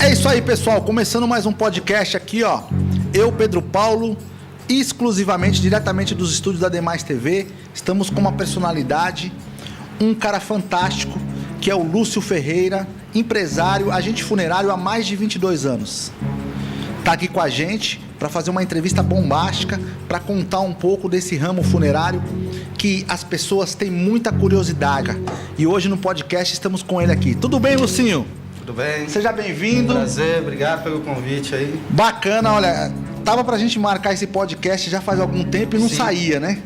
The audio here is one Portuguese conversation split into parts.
É isso aí, pessoal. Começando mais um podcast aqui, ó. Eu, Pedro Paulo, exclusivamente, diretamente dos estúdios da Demais TV. Estamos com uma personalidade, um cara fantástico, que é o Lúcio Ferreira, empresário, agente funerário há mais de 22 anos. Tá aqui com a gente para fazer uma entrevista bombástica, para contar um pouco desse ramo funerário que as pessoas têm muita curiosidade. E hoje no podcast estamos com ele aqui. Tudo bem, Lucinho? Tudo bem? Seja bem-vindo. Prazer, obrigado pelo convite aí. Bacana, olha, tava pra gente marcar esse podcast já faz algum tempo e não Sim. saía, né?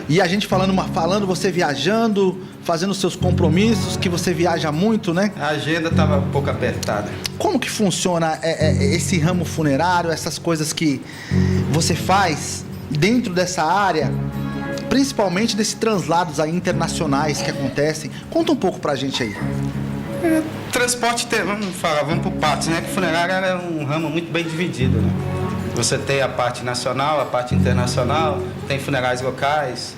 E a gente falando, você viajando, fazendo seus compromissos, que você viaja muito, né? A agenda estava um pouco apertada. Como que funciona esse ramo funerário, essas coisas que você faz dentro dessa área, principalmente desses translados aí internacionais que acontecem? Conta um pouco pra gente aí. Transporte, vamos por partes, né? Que funerária é um ramo muito bem dividido, né? Você tem a parte nacional, a parte internacional, tem funerais locais,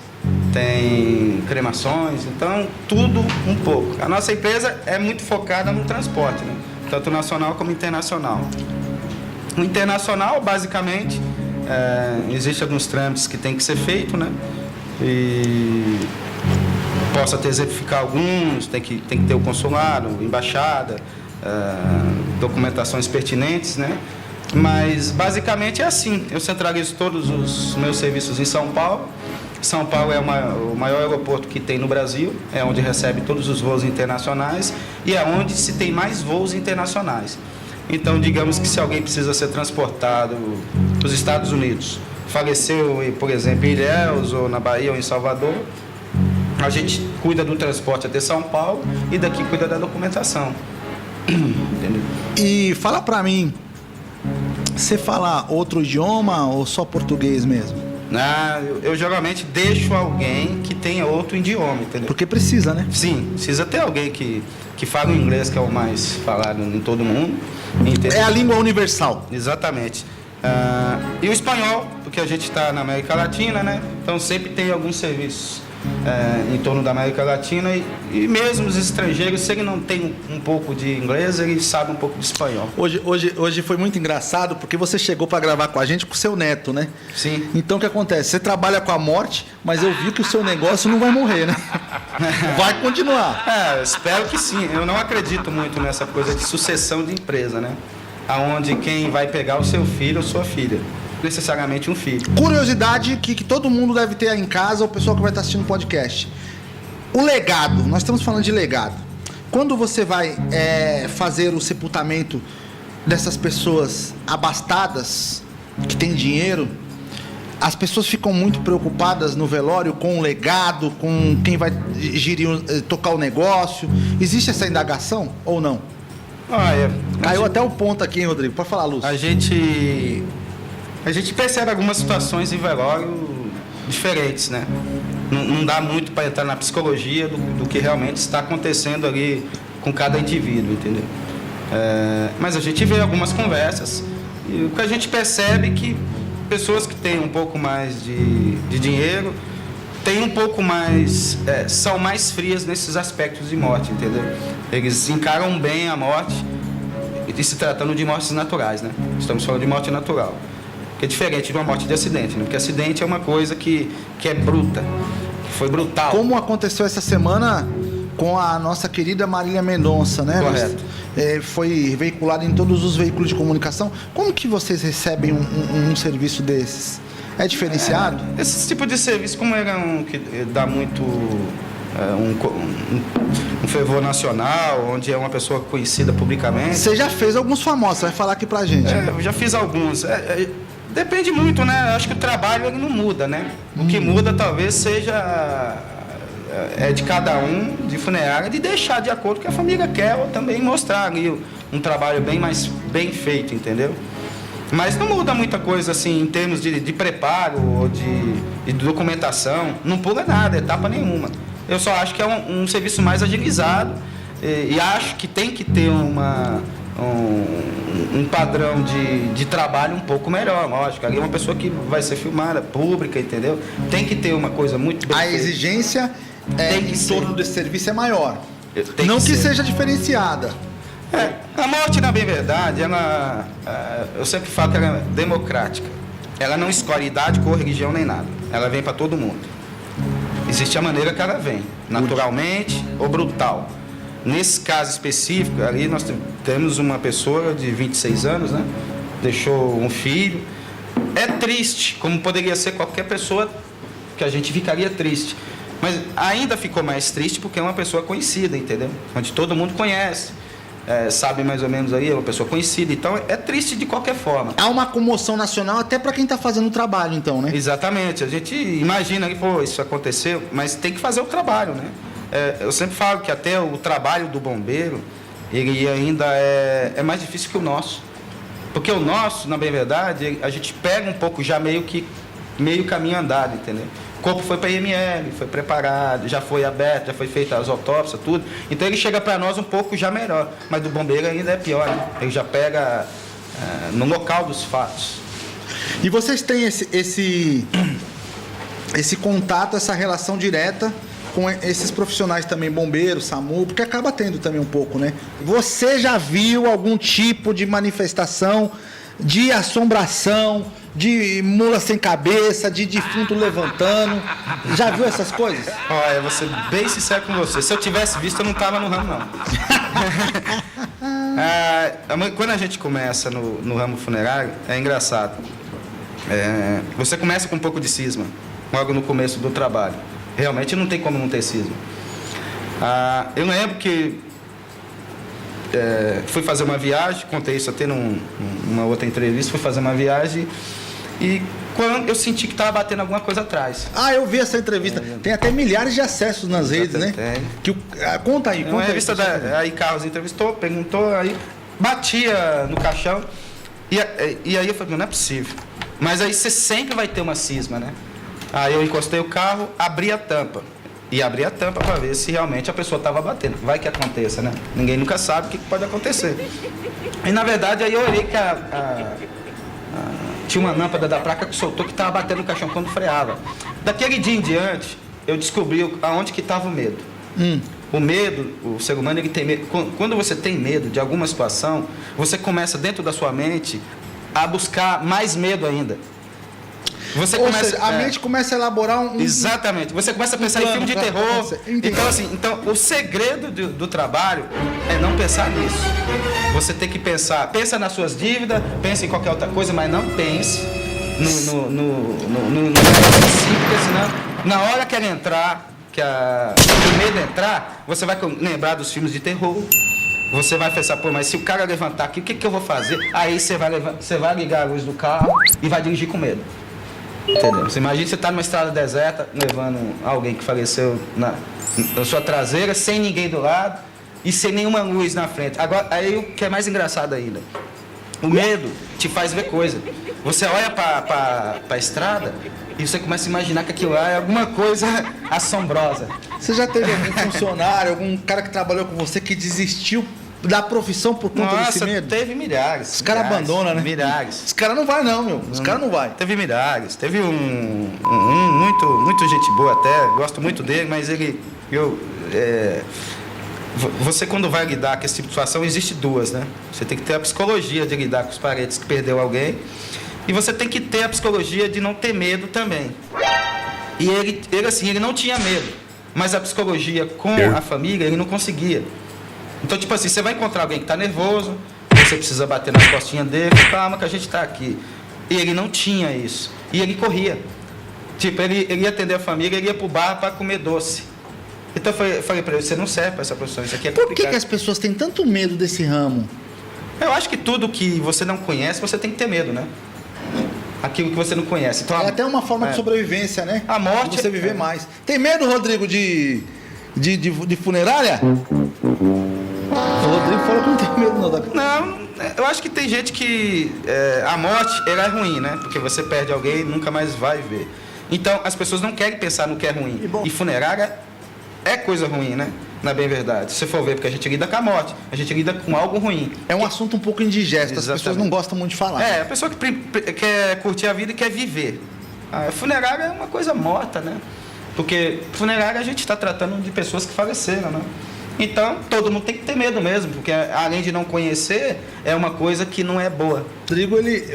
tem cremações, então tudo um pouco. A nossa empresa é muito focada no transporte, né? Tanto nacional como internacional. O internacional, basicamente, existem alguns trâmites que tem que ser feito, né? E posso até exemplificar alguns, tem que ter o consulado, embaixada, documentações pertinentes, né? Mas basicamente é assim, eu centralizo todos os meus serviços em São Paulo. São Paulo é o maior aeroporto que tem no Brasil, é onde recebe todos os voos internacionais e é onde se tem mais voos internacionais. Então, digamos que se alguém precisa ser transportado para os Estados Unidos, faleceu, por exemplo, em Ilhéus, ou na Bahia, ou em Salvador, a gente cuida do transporte até São Paulo e daqui cuida da documentação. Entendeu? E fala pra mim, você fala outro idioma ou só português mesmo? Eu geralmente deixo alguém que tenha outro idioma, entendeu? Porque precisa, né? Sim, precisa ter alguém que fala o inglês, que é o mais falado em todo mundo. Entendeu? É a língua universal. Exatamente. E o espanhol, porque a gente está na América Latina, né? Então sempre tem alguns serviços em torno da América Latina e mesmo os estrangeiros, se ele não tem um pouco de inglês, ele sabe um pouco de espanhol. Hoje foi muito engraçado porque você chegou para gravar com a gente com o seu neto, né? Sim. Então o que acontece? Você trabalha com a morte, mas eu vi que o seu negócio não vai morrer, né? Vai continuar. Espero que sim. Eu não acredito muito nessa coisa de sucessão de empresa, né? Aonde quem vai pegar o seu filho ou sua filha. Necessariamente um filho. Curiosidade que todo mundo deve ter aí em casa, o pessoal que vai estar assistindo o podcast. O legado, nós estamos falando de legado. Quando você vai fazer o sepultamento dessas pessoas abastadas, que têm dinheiro, as pessoas ficam muito preocupadas no velório com o legado, com quem vai tocar o negócio. Existe essa indagação ou não? Caiu até o ponto aqui, hein, Rodrigo? Pode falar, Lúcio. A gente percebe algumas situações em velório diferentes, né? Não dá muito para entrar na psicologia do que realmente está acontecendo ali com cada indivíduo, entendeu? Mas a gente vê algumas conversas e o que a gente percebe é que pessoas que têm um pouco mais de dinheiro têm um pouco mais, são mais frias nesses aspectos de morte, entendeu? Eles encaram bem a morte e se tratando de mortes naturais, né? Estamos falando de morte natural. Que é diferente de uma morte de acidente, né? Porque acidente é uma coisa que é bruta, que foi brutal. Como aconteceu essa semana com a nossa querida Marília Mendonça, né? Correto. Foi veiculado em todos os veículos de comunicação. Como que vocês recebem um serviço desses? É diferenciado? Esse tipo de serviço, como é que dá muito um fervor nacional, onde é uma pessoa conhecida publicamente. Você já fez alguns famosos, vai falar aqui pra gente. Eu já fiz alguns. Depende muito, né? Acho que o trabalho ele não muda, né? O que muda talvez seja de cada um, de funerária, de deixar de acordo com o que a família quer, ou também mostrar ali um trabalho bem feito, entendeu? Mas não muda muita coisa assim em termos de preparo ou de documentação, não pula nada, etapa nenhuma. Eu só acho que é um serviço mais agilizado e acho que tem que ter um padrão de trabalho um pouco melhor, lógico. Ali é uma pessoa que vai ser filmada, pública, entendeu? Tem que ter uma coisa muito bem feita. Exigência em torno desse serviço é maior. Não que seja diferenciada. A morte, na bem verdade, eu sempre falo que ela é democrática. Ela não escolhe idade, cor, religião, nem nada. Ela vem para todo mundo. Existe a maneira que ela vem, naturalmente ou brutal. Nesse caso específico, ali nós temos uma pessoa de 26 anos, né? Deixou um filho. É triste, como poderia ser qualquer pessoa que a gente ficaria triste. Mas ainda ficou mais triste porque é uma pessoa conhecida, entendeu? Onde todo mundo conhece, sabe mais ou menos aí, é uma pessoa conhecida. Então é triste de qualquer forma. Há uma comoção nacional até para quem está fazendo o trabalho, então, né? Exatamente. A gente imagina que, pô, isso aconteceu, mas tem que fazer o trabalho, né? Eu sempre falo que até o trabalho do bombeiro, ele ainda é mais difícil que o nosso. Porque o nosso, na bem verdade, a gente pega um pouco já meio caminho andado, entendeu? O corpo foi para a IML, foi preparado, já foi aberto, já foi feita as autópsias, tudo. Então ele chega para nós um pouco já melhor. Mas do bombeiro ainda é pior, né? Ele já pega no local dos fatos. E vocês têm esse contato, essa relação direta com esses profissionais também, bombeiros, SAMU, porque acaba tendo também um pouco, né? Você já viu algum tipo de manifestação de assombração, de mula sem cabeça, de defunto levantando? Já viu essas coisas? Olha, eu vou ser bem sincero com você. Se eu tivesse visto, eu não estava no ramo, não. Quando a gente começa no ramo funerário, é engraçado. Você começa com um pouco de cisma, logo no começo do trabalho. Realmente não tem como não ter cisma. Eu lembro que fui fazer uma viagem, contei isso até numa outra entrevista, fui fazer uma viagem e quando eu senti que estava batendo alguma coisa atrás. Eu vi essa entrevista. Tem até milhares de acessos nas redes, né? Conta aí, uma revista aí Carlos entrevistou, perguntou, aí batia no caixão e aí eu falei, não é possível. Mas aí você sempre vai ter uma cisma, né? Aí eu encostei o carro, abri a tampa. E abri a tampa para ver se realmente a pessoa estava batendo. Vai que aconteça, né? Ninguém nunca sabe o que pode acontecer. E na verdade aí eu olhei que tinha uma lâmpada da placa que soltou que estava batendo no caixão quando freava. Daquele dia em diante, eu descobri aonde que estava o medo. O medo, o ser humano, ele tem medo. Quando você tem medo de alguma situação, você começa dentro da sua mente a buscar mais medo ainda. A mente começa a elaborar Exatamente. Você começa a pensar em filme de terror. Então, o segredo do trabalho é não pensar nisso. Você tem que pensa nas suas dívidas, pensa em qualquer outra coisa, mas não pense no simples, senão na hora que ela entrar, o medo entrar, você vai lembrar dos filmes de terror. Você vai pensar, mas se o cara levantar aqui, o que eu vou fazer? Aí você vai ligar a luz do carro e vai dirigir com medo. Entendeu? Você imagina que você está numa estrada deserta, levando alguém que faleceu na sua traseira, sem ninguém do lado e sem nenhuma luz na frente. Agora, aí o que é mais engraçado ainda, o medo te faz ver coisa. Você olha para a estrada e você começa a imaginar que aquilo lá é alguma coisa assombrosa. Você já teve algum funcionário, algum cara que trabalhou com você que desistiu da profissão por conta desse medo? Teve milhares. Os caras abandonam, né? Milhares. Os caras não vai não, meu. Os caras não vai. Teve milhares. Teve um muito gente boa até, gosto muito dele, mas você quando vai lidar com esse tipo de situação, existe duas, né? Você tem que ter a psicologia de lidar com os parentes que perdeu alguém e você tem que ter a psicologia de não ter medo também. E ele não tinha medo, mas a psicologia com a família, ele não conseguia. Então, tipo assim, você vai encontrar alguém que está nervoso, você precisa bater nas costinhas dele, calma que a gente está aqui. E ele não tinha isso. E ele corria. Tipo, ele ia atender a família, ele ia pro bar para comer doce. Então, eu falei para ele, você não serve para essa profissão, isso aqui é complicado. Por que as pessoas têm tanto medo desse ramo? Eu acho que tudo que você não conhece, você tem que ter medo, né? Aquilo que você não conhece. Então, é até uma forma de sobrevivência, né? A morte... De você viver mais. Tem medo, Rodrigo, de funerária? O Rodrigo falou que não tem medo, não. Não, eu acho que tem gente que a morte ela é ruim, né? Porque você perde alguém e nunca mais vai ver. Então, as pessoas não querem pensar no que é ruim. E funerária é coisa ruim, né? Na bem verdade. Se você for ver, porque a gente lida com a morte, a gente lida com algo ruim. É um assunto um pouco indigesto, as pessoas não gostam muito de falar. A pessoa que quer curtir a vida e quer viver. A funerária é uma coisa morta, né? Porque funerária a gente está tratando de pessoas que faleceram, né? Então, todo mundo tem que ter medo mesmo, porque além de não conhecer, é uma coisa que não é boa.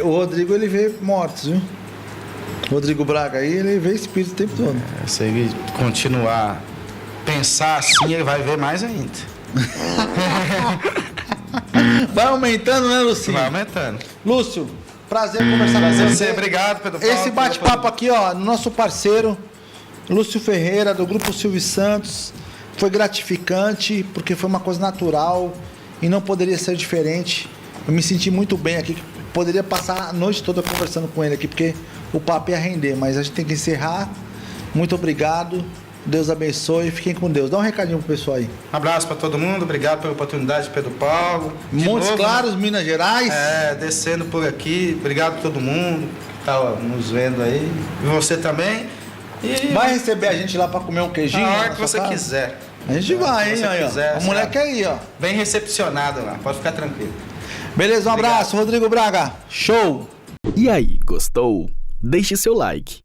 O Rodrigo, ele vê mortos, viu? Rodrigo Braga aí, ele vê espírito o tempo todo. Se ele continuar a pensar assim, ele vai ver mais ainda. Vai aumentando, né, Lucinho? Vai aumentando. Lúcio, prazer conversar com você. Obrigado, Pedro Paulo. Esse bate-papo aqui, ó, nosso parceiro, Lúcio Ferreira, do Grupo Silvio Santos, foi gratificante, porque foi uma coisa natural e não poderia ser diferente. Eu me senti muito bem aqui, poderia passar a noite toda conversando com ele aqui, porque o papo ia render, mas a gente tem que encerrar. Muito obrigado, Deus abençoe, fiquem com Deus. Dá um recadinho pro pessoal aí. Um abraço para todo mundo, obrigado pela oportunidade, Pedro Paulo. Montes Claros, Minas Gerais. Descendo por aqui, obrigado a todo mundo que tá nos vendo aí, e você também. E vai receber a gente lá para comer um queijinho? na hora que você quiser. A gente vai, hein? Aí, quiser, a mulher quer ir, ó. Bem recepcionado lá, pode ficar tranquilo. Beleza, um abraço, Rodrigo Braga. Show! E aí, gostou? Deixe seu like,